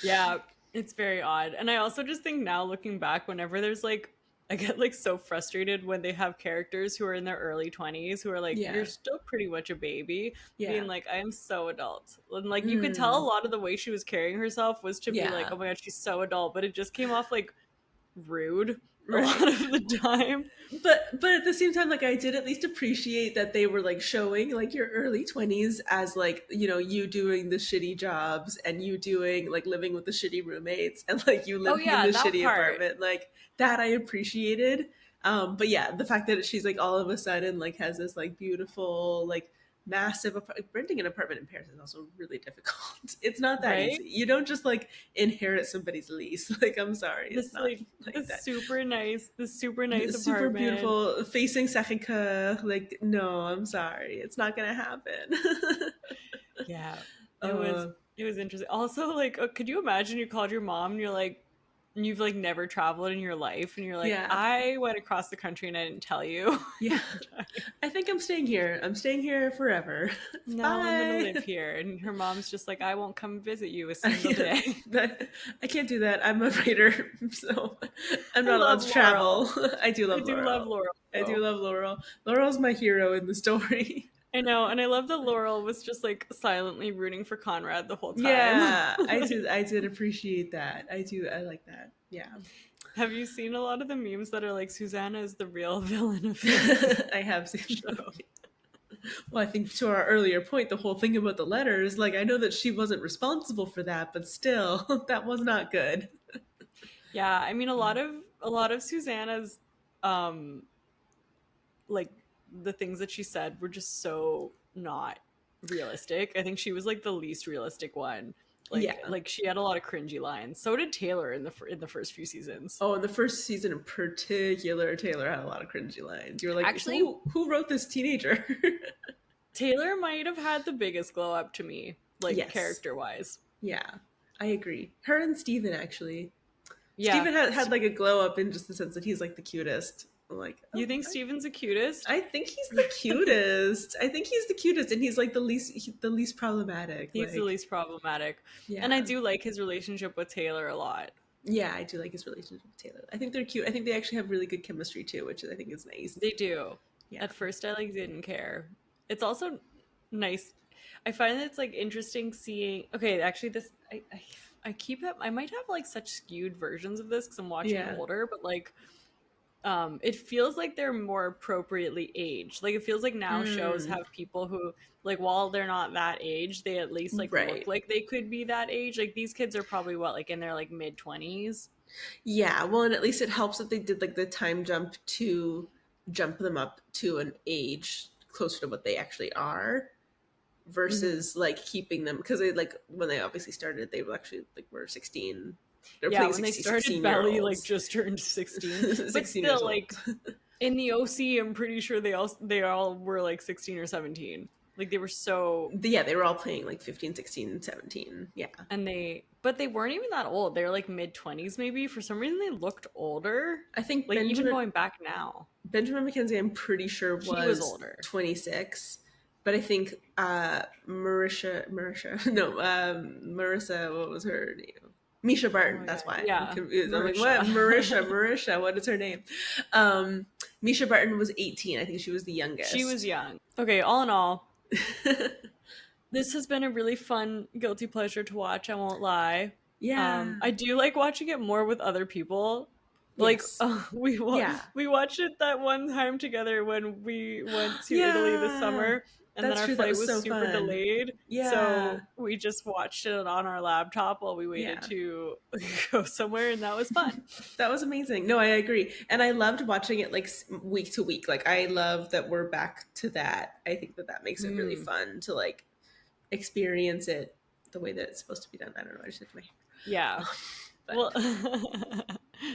Speaker 2: yeah, it's very odd. And I also just think now looking back, whenever there's like I get like so frustrated when they have characters who are in their early 20s who are like, you're
Speaker 1: Yeah.
Speaker 2: still pretty much a baby, being
Speaker 1: Yeah.
Speaker 2: like, I am so adult. And like you could tell a
Speaker 1: Mm.
Speaker 2: lot of the way she was carrying herself was to be like,
Speaker 1: Yeah.
Speaker 2: oh my god, she's so adult, but it just came off like rude a lot
Speaker 1: Right.
Speaker 2: of the time.
Speaker 1: But at the same time, like, I did at least appreciate that they were like showing like your early 20s as like, you doing the shitty jobs and you doing like living with the shitty roommates and like you
Speaker 2: Oh
Speaker 1: living in
Speaker 2: yeah,
Speaker 1: the
Speaker 2: that
Speaker 1: shitty
Speaker 2: part.
Speaker 1: apartment, like that I appreciated. But yeah, the fact that she's like all of a sudden like has this like beautiful like massive renting an apartment in Paris is also really difficult. It's not that
Speaker 2: Right?
Speaker 1: easy. You don't just like inherit somebody's lease. Like, I'm sorry, it's
Speaker 2: This
Speaker 1: not
Speaker 2: like
Speaker 1: like that.
Speaker 2: this super nice
Speaker 1: Super
Speaker 2: apartment.
Speaker 1: beautiful facing Sacré-Cœur. Like, no, I'm sorry, it's not gonna happen.
Speaker 2: Yeah,
Speaker 1: uh
Speaker 2: it was interesting. Also, like, could you imagine you called your mom and you're like, and you've like never traveled in your life, and you're like,
Speaker 1: yeah,
Speaker 2: I went across the country and I didn't tell you.
Speaker 1: yeah, I think I'm staying here forever.
Speaker 2: No, I'm gonna
Speaker 1: Bye.
Speaker 2: live here, and her mom's just like, I won't come visit you a
Speaker 1: I
Speaker 2: single
Speaker 1: can't,
Speaker 2: day.
Speaker 1: I can't do that. I'm a writer, so I'm
Speaker 2: I
Speaker 1: not allowed
Speaker 2: love
Speaker 1: to
Speaker 2: Laurel.
Speaker 1: travel. I do
Speaker 2: I
Speaker 1: love
Speaker 2: do love
Speaker 1: Laurel.
Speaker 2: Laurel
Speaker 1: I do
Speaker 2: though.
Speaker 1: love Laurel. Laurel's my hero in the story.
Speaker 2: I know, and I love that Laurel was just like silently rooting for Conrad the whole time.
Speaker 1: Yeah,
Speaker 2: Like,
Speaker 1: I did appreciate that. I like that. Yeah.
Speaker 2: have you seen a lot of the memes that are like Susanna is the real villain of this
Speaker 1: I have seen
Speaker 2: show?
Speaker 1: them. Well, I think to our earlier point, the whole thing about the letters, like, I know that she wasn't responsible for that, but still, that was not good.
Speaker 2: Yeah, I mean a lot of Susanna's um like the things that she said were just so not realistic. I think she was like the least realistic one.
Speaker 1: Yeah.
Speaker 2: Like she had a lot of cringy lines. So did Taylor in the first few seasons.
Speaker 1: Oh, in the first season in particular, Taylor had a lot of cringy lines. You were like,
Speaker 2: Actually,
Speaker 1: who wrote this teenager?
Speaker 2: Taylor might have had the biggest glow up to me, like
Speaker 1: Yes.
Speaker 2: character wise.
Speaker 1: Yeah, I agree. Her and Steven, actually.
Speaker 2: Yeah,
Speaker 1: Steven had like a glow up in just the sense that he's like the cutest. I'm like,
Speaker 2: You
Speaker 1: oh,
Speaker 2: think Steven's the cutest?
Speaker 1: I think he's the cutest. I think he's the cutest, and he's like the least problematic.
Speaker 2: He's the
Speaker 1: Like,
Speaker 2: least problematic. And I
Speaker 1: yeah,
Speaker 2: do like his relationship with Taylor a lot.
Speaker 1: yeah, I do like his relationship with Taylor. I think they're cute. I think they actually have really good chemistry too, which I think is nice.
Speaker 2: They do.
Speaker 1: Yeah,
Speaker 2: At first I like didn't care. It's also nice. I find that it's like interesting seeing, okay, actually this I keep I might have like such skewed versions of this because I'm watching it
Speaker 1: yeah,
Speaker 2: older, but like it feels like they're more appropriately aged. Like it feels like now shows
Speaker 1: mm,
Speaker 2: have people who like while they're not that age, they at least like look
Speaker 1: right.
Speaker 2: like they could be that age. Like these kids are probably what, like in their like mid 20s.
Speaker 1: Yeah, well, and at least it helps that they did like the time jump to jump them up to an age closer to what they actually are
Speaker 2: Mm-hmm.
Speaker 1: versus like keeping them because they like when they obviously started they were actually like were 16, they were
Speaker 2: Yeah,
Speaker 1: playing
Speaker 2: when they
Speaker 1: 60,
Speaker 2: started,
Speaker 1: 16 year
Speaker 2: Belly like
Speaker 1: olds.
Speaker 2: just turned 16. But
Speaker 1: 16 years
Speaker 2: still
Speaker 1: old.
Speaker 2: like in the OC, I'm pretty sure they all were like 16 or 17. Like they were so
Speaker 1: Yeah, they were all playing like 15, 16, 17. Yeah,
Speaker 2: and they weren't even that old. They were like mid 20s maybe. For some reason they looked older.
Speaker 1: I think
Speaker 2: Like even going back now.
Speaker 1: Benjamin McKenzie, I'm pretty sure
Speaker 2: He was
Speaker 1: was
Speaker 2: older.
Speaker 1: 26, but I think Marisha, no, Marissa, what was her name? Misha
Speaker 2: Oh
Speaker 1: Barton.
Speaker 2: my god.
Speaker 1: That's why I'm
Speaker 2: Yeah.
Speaker 1: confused. I'm like, what?
Speaker 2: Marisha.
Speaker 1: Marisha, what is her name? Um, Misha Barton was 18. I think she was the
Speaker 2: She was
Speaker 1: youngest.
Speaker 2: young. Okay, all in all, this has been a really fun guilty pleasure to watch, I won't lie.
Speaker 1: Yeah.
Speaker 2: I do like watching it more with other people. Like
Speaker 1: Yes. Yeah.
Speaker 2: we watched it that one time together when we went to Italy this
Speaker 1: Yeah.
Speaker 2: summer and then
Speaker 1: That's
Speaker 2: our
Speaker 1: true. That
Speaker 2: flight
Speaker 1: was
Speaker 2: was
Speaker 1: so
Speaker 2: super
Speaker 1: fun.
Speaker 2: delayed.
Speaker 1: Yeah.
Speaker 2: So we just watched it on our laptop while we waited
Speaker 1: Yeah.
Speaker 2: to go somewhere and that was fun.
Speaker 1: That was amazing. No, I agree. And I loved watching it like week to week. Like I love that we're back to that. I think that that makes it really
Speaker 2: Mm,
Speaker 1: fun to like experience it the way that it's supposed to be done. I don't know. I just did my
Speaker 2: yeah.
Speaker 1: hair. But
Speaker 2: Well,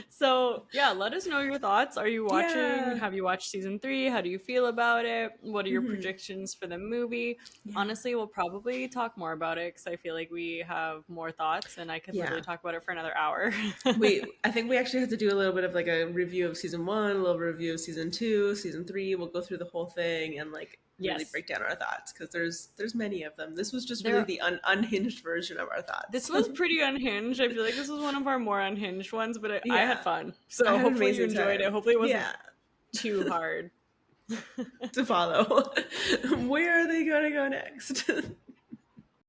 Speaker 2: so yeah, let us know your thoughts. Are you watching?
Speaker 1: yeah.
Speaker 2: Have you watched season 3? How do you feel about it? What are your
Speaker 1: Hmm.
Speaker 2: predictions for the movie?
Speaker 1: Yeah.
Speaker 2: Honestly, we'll probably talk more about it because I feel like we have more thoughts and I could literally
Speaker 1: Yeah.
Speaker 2: talk about it for another hour.
Speaker 1: I think we actually have to do a little bit of like a review of season one, a little review of season two, season three. We'll go through the whole thing and like really
Speaker 2: Yes.
Speaker 1: break down our thoughts because there's many of them. This was just really
Speaker 2: There
Speaker 1: the unhinged version of our
Speaker 2: This
Speaker 1: thoughts.
Speaker 2: was pretty unhinged. I feel like this was one of our more unhinged ones, but I had
Speaker 1: Yeah,
Speaker 2: fun.
Speaker 1: I
Speaker 2: So
Speaker 1: had an
Speaker 2: hopefully you
Speaker 1: amazing
Speaker 2: enjoyed it.
Speaker 1: time.
Speaker 2: Hopefully it wasn't
Speaker 1: Yeah,
Speaker 2: too hard.
Speaker 1: to follow. Where are they going to go next?